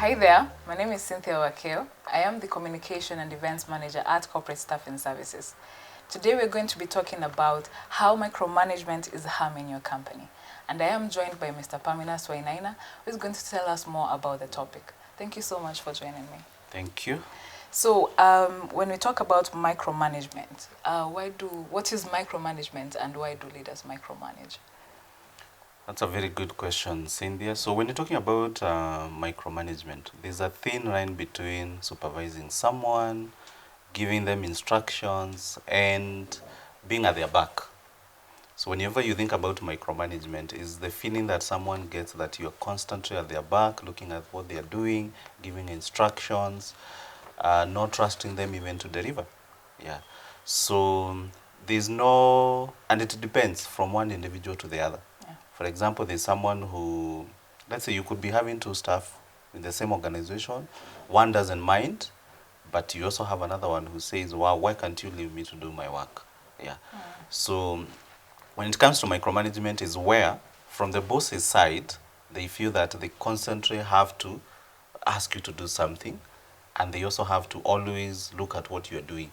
Hi there, my name is Cynthia Wakeo. I am the Communication and Events Manager at Corporate Staffing Services. Today we're going to be talking about how micromanagement is harming your company. And I am joined by Mr. Pamina Swainaina, who is going to tell us more about the topic. Thank you so much for joining me. Thank you. So when we talk about micromanagement, what is micromanagement and why do leaders micromanage? That's a very good question, Cynthia. So when you're talking about micromanagement, there's a thin line between supervising someone, giving them instructions, and being at their back. So whenever you think about micromanagement, is the feeling that someone gets that you're constantly at their back, looking at what they're doing, giving instructions, not trusting them even to deliver. Yeah. So there's no, and it depends from one individual to the other. Yeah. For example, there's someone who, let's say you could be having two staff in the same organization. One doesn't mind, but you also have another one who says, wow, why can't you leave me to do my work? Yeah. So when it comes to micromanagement is where, from the boss's side, they feel that they constantly have to ask you to do something, and they also have to always look at what you're doing,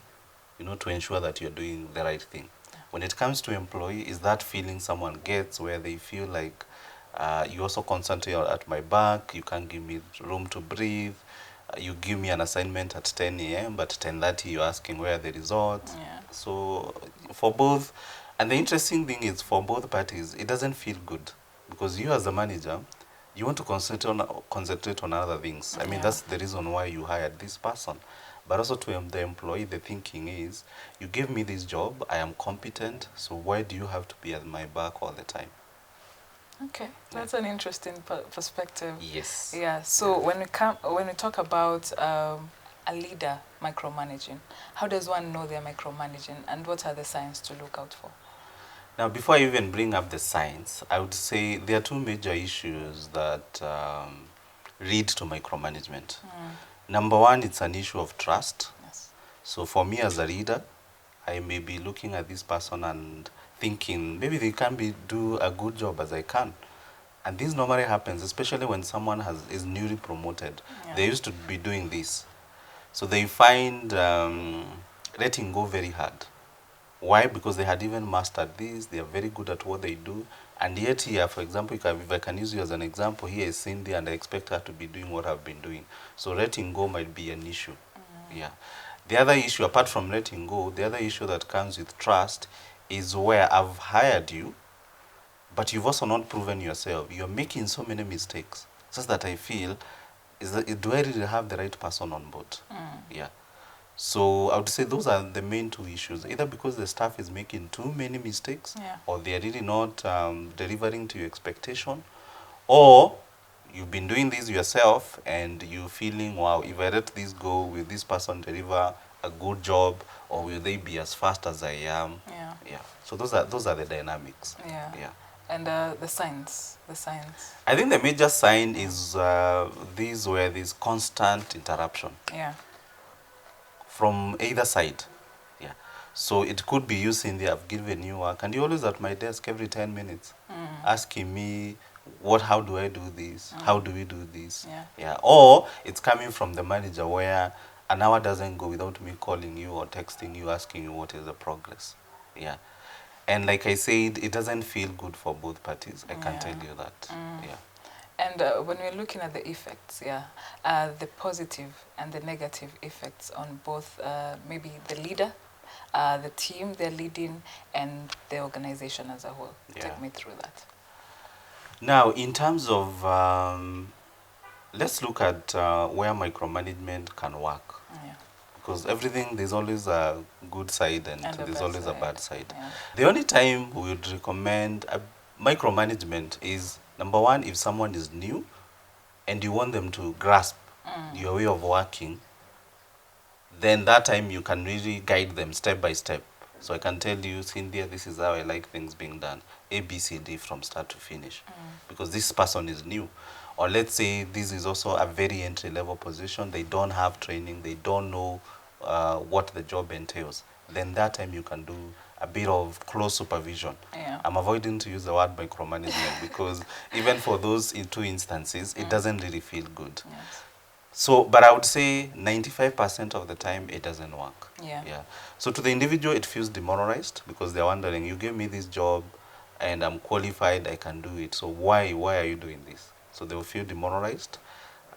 to ensure that you're doing the right thing. When it comes to employee, is that feeling someone gets where they feel like you also constantly are at my back, you can't give me room to breathe, you give me an assignment at 10 a.m., but 10:30 you're asking where are the results. Yeah. So for both, and the interesting thing is for both parties, it doesn't feel good because you as a manager, you want to concentrate on other things. I mean, Yeah. that's the reason why you hired this person. But also to the employee, the thinking is, you gave me this job, I am competent, so why do you have to be at my back all the time? Okay, that's an interesting perspective. Yes. Yeah. So when we talk about a leader micromanaging, how does one know they're micromanaging, and what are the signs to look out for? Now, before I even bring up the science, I would say there are two major issues that lead to micromanagement. Number one, it's an issue of trust. Yes. So for me as a leader, I may be looking at this person and thinking maybe they can do a good job as I can. And this normally happens, especially when someone is newly promoted. Yeah. They used to be doing this. So they find letting go very hard. Why? Because they had even mastered this, they are very good at what they do. And yet here, for example, if I can use you as an example, here is Cindy and I expect her to be doing what I've been doing. So letting go might be an issue. Yeah. The other issue, apart from letting go, the other issue that comes with trust is where I've hired you, but you've also not proven yourself. You're making so many mistakes. Just that I feel, do I really have the right person on board? Yeah. So I would say those are the main two issues, either because the staff is making too many mistakes, Yeah. or they are really not delivering to your expectation, or you've been doing this yourself and you feeling, wow, if I let this go, will this person deliver a good job, or will they be as fast as I am? Yeah. Yeah. So those are the dynamics. Yeah. Yeah. And the signs. I think the major sign is this constant interruption. Yeah. From either side. Yeah. So it could be you saying, I've given you work, and you're always at my desk every 10 minutes, asking me, how do I do this? How do we do this? Yeah. Yeah. Or it's coming from the manager where an hour doesn't go without me calling you or texting you, asking you what is the progress. Yeah. And like I said, it doesn't feel good for both parties. I can tell you that. Yeah. And when we're looking at the effects, the positive and the negative effects on both maybe the leader, the team they're leading, and the organization as a whole. Yeah. Take me through that. Now, in terms of, let's look at where micromanagement can work. Yeah. Because everything, there's always a good side and there's always a bad side. Yeah. The only time we would recommend micromanagement is, number one, if someone is new and you want them to grasp your way of working, then that time you can really guide them step by step. So I can tell you, Cynthia, this is how I like things being done. A, B, C, D from start to finish. Because this person is new. Or let's say this is also a very entry-level position. They don't have training. They don't know what the job entails. Then that time you can do a bit of close supervision. Yeah. I'm avoiding to use the word micromanagement because even for those two instances, it doesn't really feel good. Yes. So, but I would say 95% of the time it doesn't work. Yeah. Yeah. So to the individual, it feels demoralized because they're wondering, you gave me this job and I'm qualified, I can do it. So why are you doing this? So they will feel demoralized.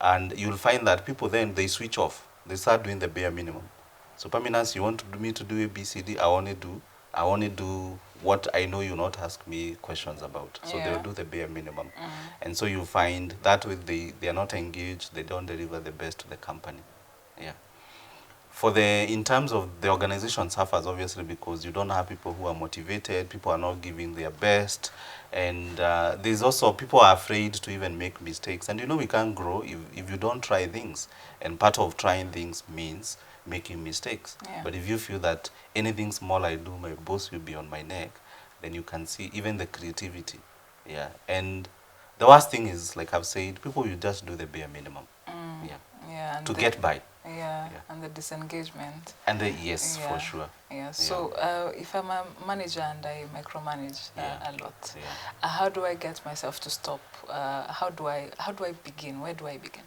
And you'll find that people then, they switch off. They start doing the bare minimum. So Perminas, you want me to do A, B, C, D, I only do what I know you'll not ask me questions about. So they'll Yeah. do the bare minimum. And so you find that way they are not engaged, they don't deliver the best to the company. Yeah. In terms of the organization suffers obviously because you don't have people who are motivated, people are not giving their best, and there's also people are afraid to even make mistakes. And we can't grow if you don't try things. And part of trying things means making mistakes. Yeah. But if you feel that anything small I do, my boss will be on my neck, then you can see even the creativity. Yeah. And the worst thing is, like I've said, people will just do the bare minimum. Yeah. Yeah. And To get by. Yeah, Yeah. and the disengagement. And yes, Yeah. for sure. Yeah. So if I'm a manager and I micromanage Yeah. a lot, Yeah. how do I get myself to stop? How do I begin? Where do I begin?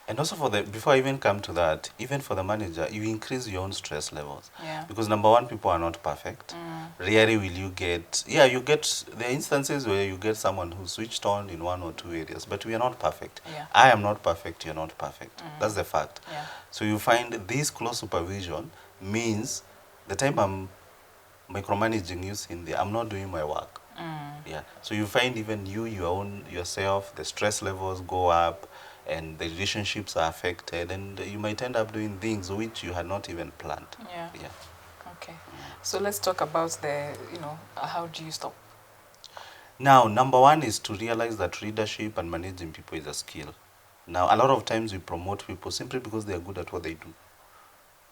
And also before I even come to that, even for the manager, you increase your own stress levels. Yeah. Because number one, people are not perfect. Rarely will you get, there are instances where you get someone who switched on in one or two areas, but we are not perfect. Yeah. I am not perfect, you're not perfect. That's the fact. Yeah. So you find this close supervision means the time I'm micromanaging you, Cindy, I'm not doing my work. Yeah. So you find even yourself, the stress levels go up and the relationships are affected, and you might end up doing things which you had not even planned. Yeah. Yeah. Okay. So let's talk about how do you stop? Now, number one is to realize that leadership and managing people is a skill. Now, a lot of times we promote people simply because they are good at what they do.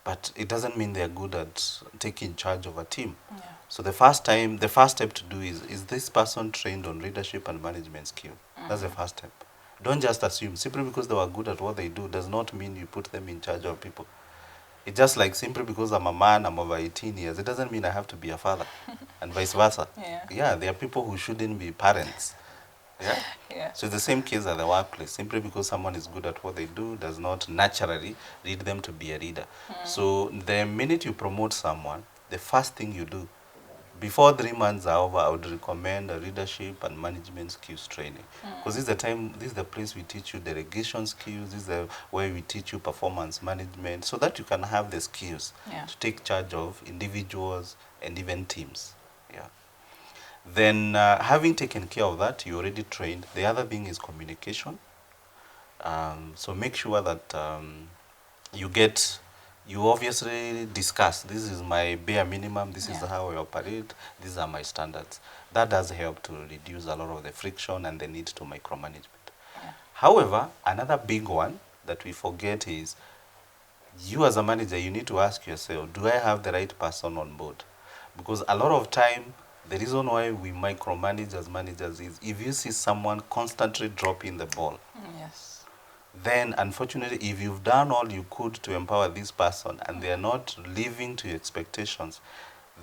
But it doesn't mean they are good at taking charge of a team. Yeah. So the first step to do is this person trained on leadership and management skill? That's the first step. Don't just assume. Simply because they were good at what they do does not mean you put them in charge of people. It's just like simply because I'm a man, I'm over 18 years, it doesn't mean I have to be a father, and vice versa. Yeah. Yeah, there are people who shouldn't be parents. Yeah. Yeah. So it's the same case at the workplace. Simply because someone is good at what they do does not naturally lead them to be a leader. So the minute you promote someone, the first thing you do, before 3 months are over, I would recommend a leadership and management skills training. Because this is the place we teach you delegation skills, this is where we teach you performance management, so that you can have the skills to take charge of individuals and even teams. Yeah. Then having taken care of that, you already trained. The other thing is communication. So make sure that you obviously discuss, this is my bare minimum, this is how I operate, these are my standards. That does help to reduce a lot of the friction and the need to micromanagement. Yeah. However, another big one that we forget is, you as a manager, you need to ask yourself, do I have the right person on board? Because a lot of time, the reason why we micromanage as managers is if you see someone constantly dropping the ball, Yes. then unfortunately, if you've done all you could to empower this person and they are not living to your expectations,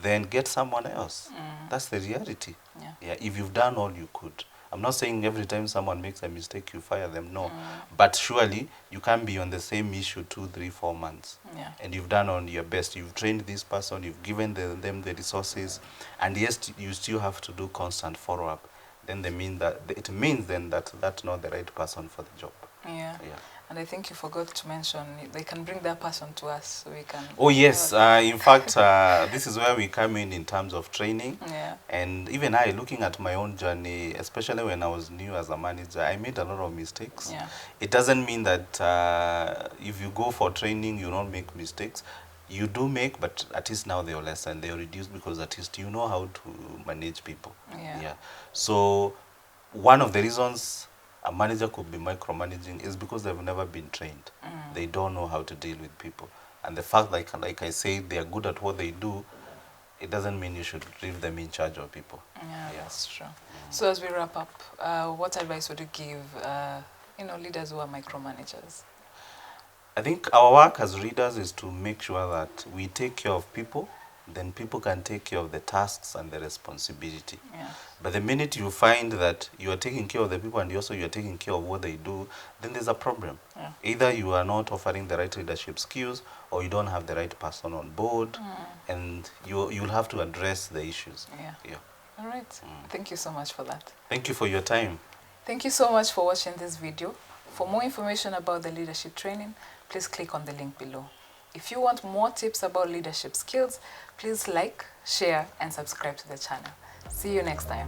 then get someone else. That's the reality. Yeah, if you've done all you could. I'm not saying every time someone makes a mistake, you fire them, no. But surely, you can't be on the same issue 2, 3, 4 months. Yeah. And you've done on your best. You've trained this person, you've given them the resources, and yes, you still have to do constant follow-up. Then it means then that that's not the right person for the job. Yeah. Yeah. And I think you forgot to mention they can bring that person to us so we can. Oh yes, in fact, this is where we come in terms of training. Yeah. And even I, looking at my own journey, especially when I was new as a manager, I made a lot of mistakes. Yeah. It doesn't mean that if you go for training, you don't make mistakes. You do make, but at least now they're less and they're reduced because at least you know how to manage people. Yeah. So one of the reasons a manager could be micromanaging is because they've never been trained. They don't know how to deal with people. And the fact that, like I said, they are good at what they do, it doesn't mean you should leave them in charge of people. Yeah, that's true. So as we wrap up, what advice would you give, leaders who are micromanagers? I think our work as leaders is to make sure that we take care of people then people can take care of the tasks and the responsibility. Yeah. But the minute you find that you are taking care of the people and also you are taking care of what they do, then there's a problem. Yeah. Either you are not offering the right leadership skills, or you don't have the right person on board, and you'll have to address the issues. Yeah. Yeah. All right. Thank you so much for that. Thank you for your time. Thank you so much for watching this video. For more information about the leadership training, please click on the link below. If you want more tips about leadership skills, please like, share, and subscribe to the channel. See you next time.